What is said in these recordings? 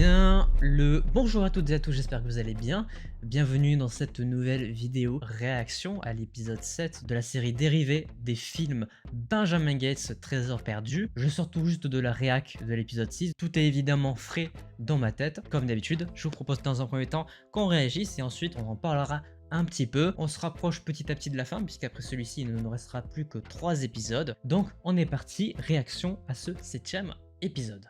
bien le bonjour à toutes et à tous, j'espère que vous allez bien. Bienvenue dans cette nouvelle vidéo réaction à l'épisode 7 de la série dérivée des films Benjamin Gates Trésor perdu. Je sors tout juste de la réac de l'épisode 6, tout est évidemment frais dans ma tête. Comme d'habitude, je vous propose dans un premier temps qu'on réagisse et ensuite on en parlera un petit peu. On se rapproche petit à petit de la fin puisqu'après celui-ci il ne nous restera plus que 3 épisodes. Donc on est parti, réaction à ce 7ème épisode.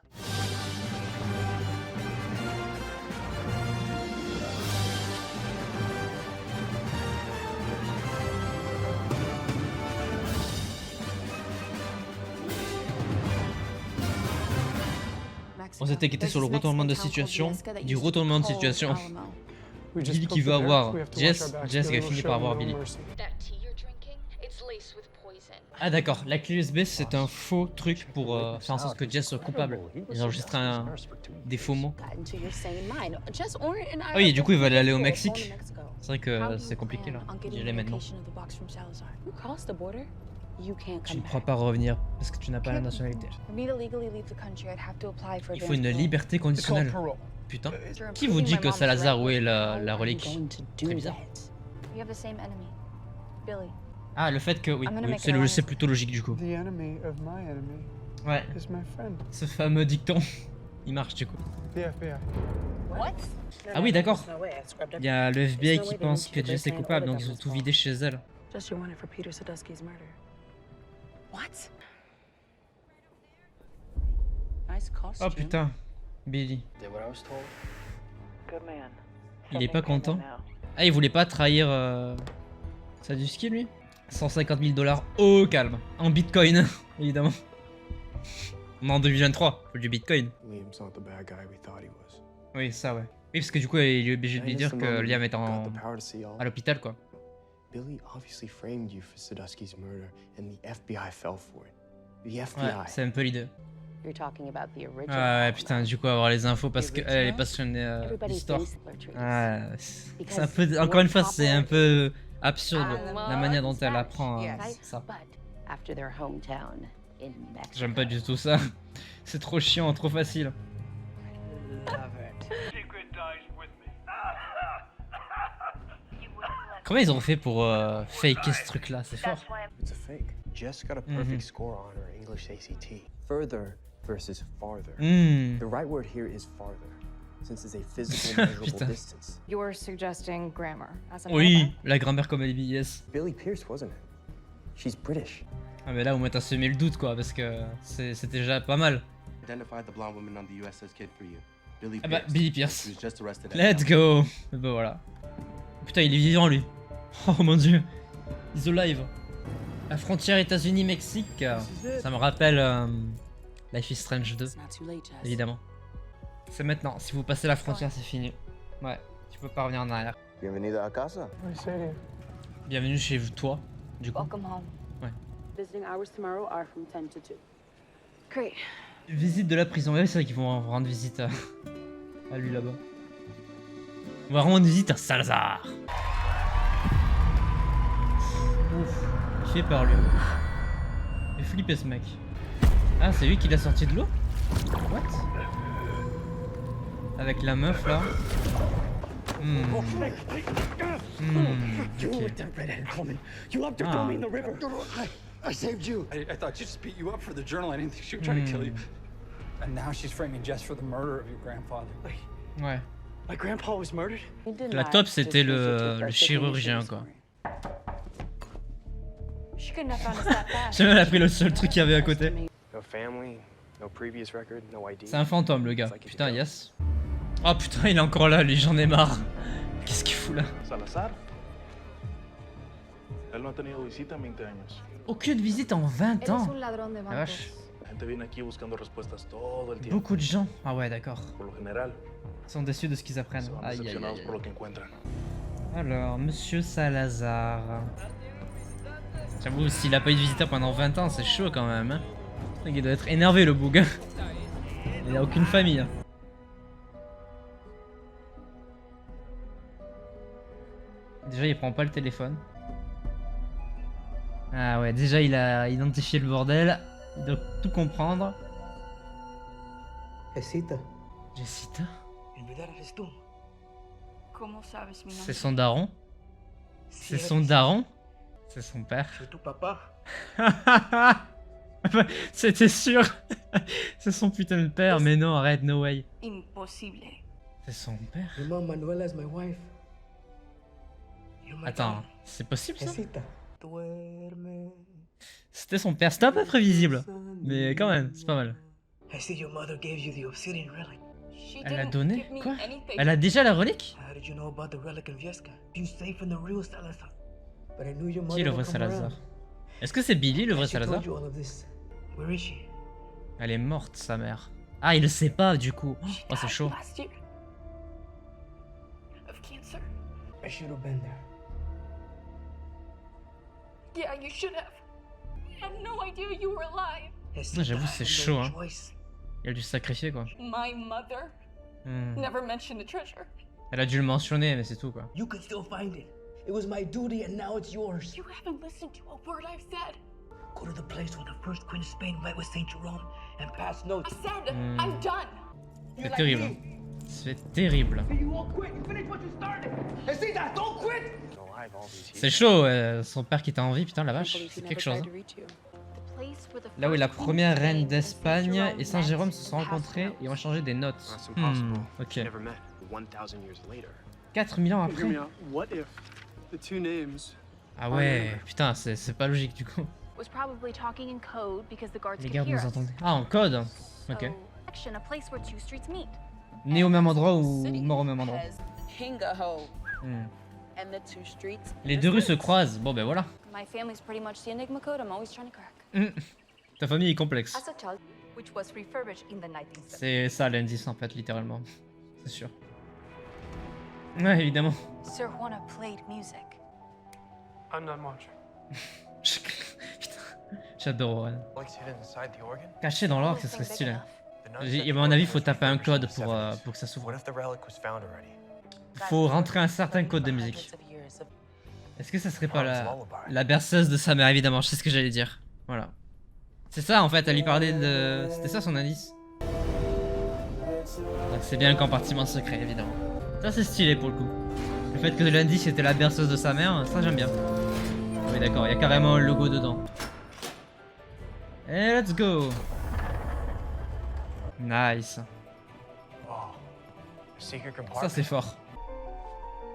On s'était quitté sur le retournement de situation, du retournement de situation. Billy qui veut avoir Jess, Jess qui a fini par avoir Billy. Ah d'accord, la clé USB c'est un faux truc pour faire en sorte que Jess soit coupable. Ils ont enregistré des faux mots. Ah oui, et du coup il va aller au Mexique. C'est vrai que c'est compliqué là, d'y aller maintenant. Tu ne pourras pas revenir parce que tu n'as pas la nationalité. Il faut une liberté conditionnelle. Putain. Qui vous dit que Salazar où est la relique? Très bizarre. Ah, le fait que oui, c'est plutôt logique du coup. Ouais. Ce fameux dicton, il marche du coup. Ah oui, d'accord. Il y a le FBI qui pense que Jess est coupable, donc ils ont tout vidé chez elle. Oh putain, Billy. Il est pas content. Ah, il voulait pas trahir Sadusky lui. 150 000 $ au calme, en bitcoin, évidemment. On est en 2023, faut du bitcoin. Oui, ça ouais. Oui, parce que du coup, il est obligé de lui dire que Liam est à l'hôpital quoi. Billy obviously framed you for Sadusky's murder and the FBI fell for it. The FBI. Ouais, c'est un peu l'idée. Ouais, putain, du coup, avoir les infos parce qu'elle est passionnée d'histoire. Ouais, c'est un peu. Encore une fois, c'est un peu absurde la manière dont elle apprend ça. J'aime pas du tout ça. C'est trop chiant, trop facile. Comment ils ont fait pour faker ce truc là? C'est fort. It's a fake. Jess got a perfect score on her English ACT. Further versus farther. The right word here is farther, since it's a physical measurable distance. You're suggesting grammar as an Oui, la grammaire comme alibi, yes. Billy Pierce wasn't it? She's British. Ah mais là au moins t'as semé le doute quoi, parce que c'était déjà pas mal. Identified the blonde woman on the USS Kid for you. Billy Ah bah, Billy Pierce. She was just arrested. Let's go. Et bah voilà. Putain, il est vivant lui. Oh mon dieu. He's alive. La frontière États-Unis-Mexique. Ça me rappelle Life is Strange 2. Évidemment. C'est maintenant. Si vous passez la frontière, c'est fini. Ouais, tu peux pas revenir en arrière. Bienvenue à casa. Bienvenue chez toi, du coup. Welcome home. Ouais. Visiting hours tomorrow are from 10 to 2. Great. Visite de la prison. Ouais, c'est vrai qu'ils vont rendre visite à lui là-bas. On va rendre visite à Salazar. Ouf, il fait peur lui. Il fait flipper ce mec. Ah, c'est lui qui l'a sorti de l'eau? What? Avec la meuf là. I saved you. I thought she just beat you up for the journal. I didn't think she would try to kill you. And now she's framing Jess for the murder of your grandfather. Ouais. My grandpa was murdered? La top c'était le chirurgien quoi. J'ai même appris le seul truc qu'il y avait à côté. No family, no previous record, no ID. C'est un fantôme le gars. Putain, yes. Oh putain, il est encore là, lui, j'en ai marre. Qu'est-ce qu'il fout là? Salazar. Él no ha tenido visita en 20 años. Aucune visite en 20 ans. La vache. La gente viene aquí buscando respuestas todo el tiempo. Beaucoup de gens. Ah ouais, d'accord. Por lo general, Ils sont déçus de ce qu'ils apprennent. se van Aïe, aïe, decepcionados aïe. por lo que encuentran. Alors, monsieur Salazar. J'avoue, s'il a pas eu de visiteur pendant 20 ans, c'est chaud quand même. Hein. Il doit être énervé le boug. Il a aucune famille. Hein. Déjà, il prend pas le téléphone. Ah ouais, déjà, il a identifié le bordel. Il doit tout comprendre. Esita, Jessica? En verdad eres tú. ¿Cómo sabes mi C'est nombre? son daron? C'est son daron? C'est son père? Soy tu papá. C'était sûr. C'est son putain de père, mais non, arrête, no way. Imposible. C'est son père? Your mom Manuela is my wife. You're my Attends, daughter. c'est possible ça? Jessica. Duerme. C'était son père, c'était un peu prévisible. Mais quand même, c'est pas mal. I see your mother gave you the obsidian relic. She Elle a didn't donné? give me Quoi? anything. Elle a déjà la relique? How did you know about the relic in Viesca? You saved from the real Salazar. But I knew your Qui mother est le would vrai come Salazar? around. Est-ce que c'est Billy le vrai She Salazar? told you all of this. Where is she? Elle est morte, sa mère. Ah, il le sait pas du coup. She Oh, c'est died chaud. last year of cancer. I should have been there. Yeah, you should have. I had no idea you were alive. Jessica j'avoue, c'est had chaud, no hein. choice. Il a dû se sacrifier quoi. My mother Hmm. never mentioned the treasure. Elle a dû le mentionner, mais c'est tout quoi. You could still find it. It was my duty and now it's yours. You haven't listened to a word I've said. Go to the place where the first queen of Spain met with Saint Jerome and pass notes. I said Hmm. I'm done. C'est terrible. Hein. C'est terrible. You won't quit. You finish what you started. Jessica, don't quit. Alive all these C'est years. chaud, son père qui était en vie, putain la vache, c'est quelque chose. Hein. Là où la première reine d'Espagne et Saint Jérôme se sont rencontrés et ont échangé des notes. That's impossible. Ok. They never met. 1000 years later. 4000 ans Hear après. me out. What if the two names? Ah ouais, putain, c'est pas logique du coup. Was probably talking in code because the guards Les could gardes hear nous us. entendaient. Ah, en code. Ok. So, a place where two streets meet. Né au même endroit ou mort au même endroit. Hmm. And the two streets. Les deux rues se croisent. Bon ben voilà. My family's pretty much the enigma code I'm always trying to crack. Ta famille est complexe. As a child, which was refurbished in the 19th century. C'est ça l'indice en fait, littéralement. C'est sûr. Ouais, évidemment. Sir Juana played music. I'm not much. Putain, j'adore Oren. Lights hidden inside the organ? Caché dans l'orgue, ce serait Big stylé. enough. The nuns said À the mon avis, organ faut was taper un refurbished code in the pour 70s. que ça s'ouvre. What if the relic was found already? Faut rentrer un certain code de musique. Est-ce que ça serait pas Mom's la, lullaby. la berceuse de sa mère, évidemment, je sais ce que j'allais dire. Voilà. C'est ça en fait, elle lui parlait de... C'était ça son indice. Donc c'est bien le compartiment secret, évidemment. Ça c'est stylé pour le coup. Le fait que l'indice était la berceuse de sa mère, ça j'aime bien. Oui d'accord, il y a carrément le logo dedans. Et let's go. Nice. Oh, a secret Ça compartment. c'est fort.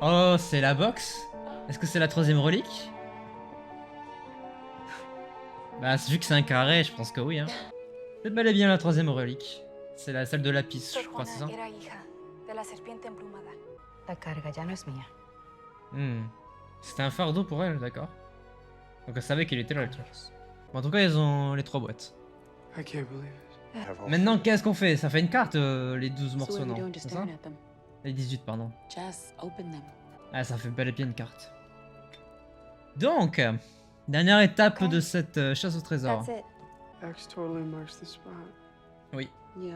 Oh, c'est la box? Est-ce que c'est la troisième relique? Bah, vu que c'est un carré, je pense que oui. Hein. C'est bel et bien la troisième relique. C'est la celle de Lapis, Sir je crois, c'est ça? Juana era hija de la serpiente emplumada. La carga ya no es mía. C'était un fardeau pour elle, d'accord. Donc elle savait qu'il était là le truc. Bon, en tout cas, ils ont les 3 boîtes. I can't believe it. Have all Maintenant, three. qu'est-ce qu'on fait? Ça fait une carte, les 12 So what morceaux, are we non? doing just C'est ça? staring at them? Les 18, pardon. Just open them. Ah, ça fait bel et bien une carte. Donc, dernière étape de cette chasse au trésor. That's it. X totally marks the spot. Oui. Yeah.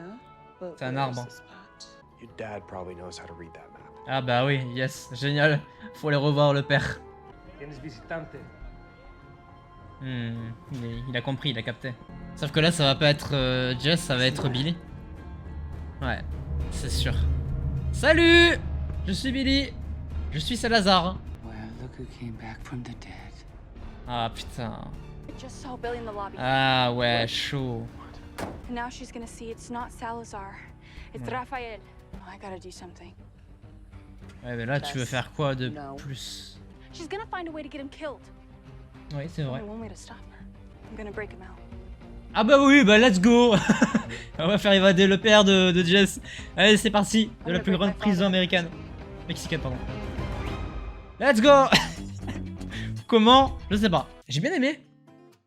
But C'est un where's arbre. the spot? Your dad probably knows how to read that map. Ah bah oui, yes, génial. Faut aller revoir le père. Tienes visitante. Il a compris, il a capté. Sauf que là, ça va pas être Jess, ça va être Billy. Ouais, c'est sûr. Salut! Je suis Billy. Je suis Salazar. Well, look who came back from the dead. Ah putain. I just saw Billy in the lobby. Ah ouais, chaud. And now she's gonna see it's not Salazar. It's Ouais. Raphael. I gotta do something. Ouais, mais là, tu veux faire quoi de No. plus? She's gonna find a way to get him killed. Oui, c'est vrai. Only one way to stop her. I'm gonna break him out. Ah bah oui, bah let's go. On va faire évader le père de Jess. Allez, c'est parti. De la plus grande prison américaine. Mexicaine, pardon. Let's go. Comment? Je sais pas. J'ai bien aimé.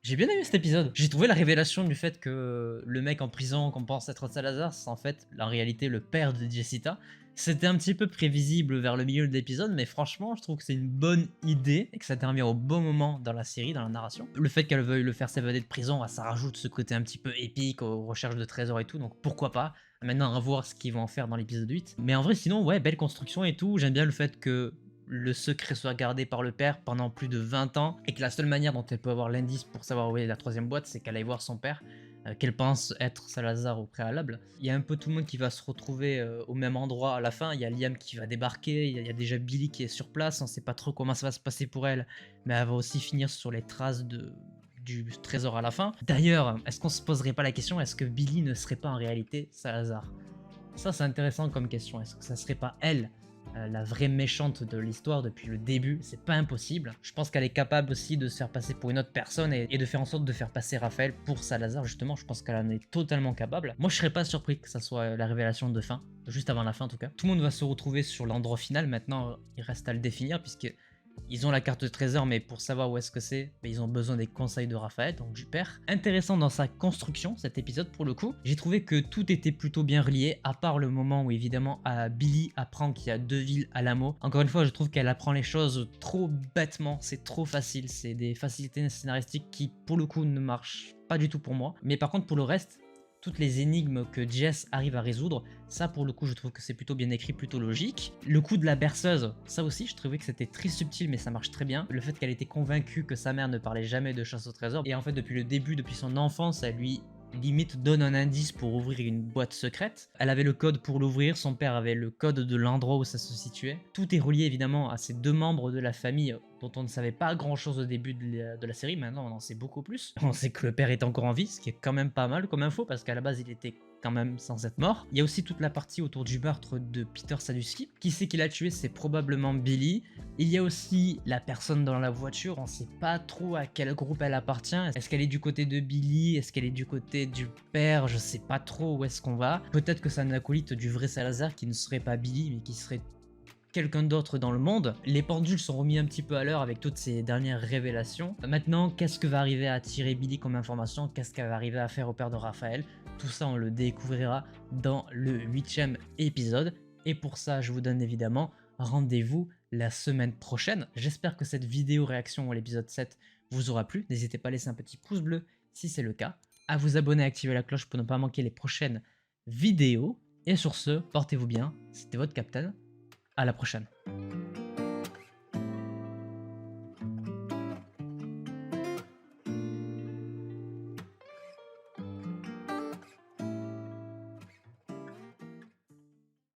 J'ai bien aimé cet épisode. J'ai trouvé la révélation du fait que le mec en prison qu'on pense être Salazar, c'est en fait en réalité le père de Jessica. C'était un petit peu prévisible vers le milieu de l'épisode, mais franchement, je trouve que c'est une bonne idée et que ça intervient au bon moment dans la série, dans la narration. Le fait qu'elle veuille le faire s'évader de prison, bah, ça rajoute ce côté un petit peu épique aux recherches de trésors et tout, donc pourquoi pas. Maintenant, à voir ce qu'ils vont en faire dans l'épisode 8. Mais en vrai, sinon, ouais, belle construction et tout. J'aime bien le fait que le secret soit gardé par le père pendant plus de 20 ans et que la seule manière dont elle peut avoir l'indice pour savoir où est la troisième boîte, c'est qu'elle aille voir son père. qu'elle pense être Salazar au préalable. Il y a un peu tout le monde qui va se retrouver au même endroit à la fin. Il y a Liam qui va débarquer, il y a déjà Billy qui est sur place, on sait pas trop comment ça va se passer pour elle, mais elle va aussi finir sur les traces du trésor à la fin. D'ailleurs, est-ce qu'on se poserait pas la question, est-ce que Billy ne serait pas en réalité Salazar? Ça c'est intéressant comme question, est-ce que ça serait pas elle la vraie méchante de l'histoire depuis le début? C'est pas impossible. Je pense qu'elle est capable aussi de se faire passer pour une autre personne et de faire en sorte de faire passer Raphaël pour Salazar, justement. Je pense qu'elle en est totalement capable. Moi je serais pas surpris que ça soit la révélation de fin, juste avant la fin en tout cas. Tout le monde va se retrouver sur l'endroit final, maintenant il reste à le définir puisque ils ont la carte de trésor, mais pour savoir où est-ce que c'est, ils ont besoin des conseils de Raphaël, donc du père. Intéressant dans sa construction, cet épisode pour le coup. J'ai trouvé que tout était plutôt bien relié, à part le moment où évidemment Billy apprend qu'il y a 2 villes à l'AMO. Encore une fois, je trouve qu'elle apprend les choses trop bêtement, c'est trop facile, c'est des facilités scénaristiques qui pour le coup ne marchent pas du tout pour moi. Mais par contre pour le reste, toutes les énigmes que Jess arrive à résoudre, ça pour le coup je trouve que c'est plutôt bien écrit, plutôt logique. Le coup de la berceuse, ça aussi je trouvais que c'était très subtil mais ça marche très bien. Le fait qu'elle était convaincue que sa mère ne parlait jamais de chasse au trésor, et en fait depuis le début, depuis son enfance, elle lui limite donne un indice pour ouvrir une boîte secrète. Elle avait le code pour l'ouvrir, son père avait le code de l'endroit où ça se situait. Tout est relié évidemment à ces 2 membres de la famille dont on ne savait pas grand chose au début de la série, maintenant on en sait beaucoup plus. On sait que le père est encore en vie, ce qui est quand même pas mal comme info parce qu'à la base il était quand même sans être mort. Il y a aussi toute la partie autour du meurtre de Peter Sadusky. Qui c'est qui l'a tué? C'est probablement Billy. Il y a aussi la personne dans la voiture, on sait pas trop à quel groupe elle appartient. Est-ce qu'elle est du côté de Billy? Est-ce qu'elle est du côté du père? Je sais pas trop où est-ce qu'on va. Peut-être que c'est un acolyte du vrai Salazar qui ne serait pas Billy mais qui serait quelqu'un d'autre dans le monde. Les pendules sont remis un petit peu à l'heure avec toutes ces dernières révélations. Maintenant, qu'est-ce que va arriver à tirer Billy comme information? Qu'est-ce qu'elle va arriver à faire au père de Raphaël? Tout ça, on le découvrira dans le 8e épisode. Et pour ça, je vous donne évidemment rendez-vous la semaine prochaine. J'espère que cette vidéo réaction à l'épisode 7 vous aura plu. N'hésitez pas à laisser un petit pouce bleu si c'est le cas, à vous abonner et activer la cloche pour ne pas manquer les prochaines vidéos. Et sur ce, portez-vous bien. C'était votre Captain. À la prochaine.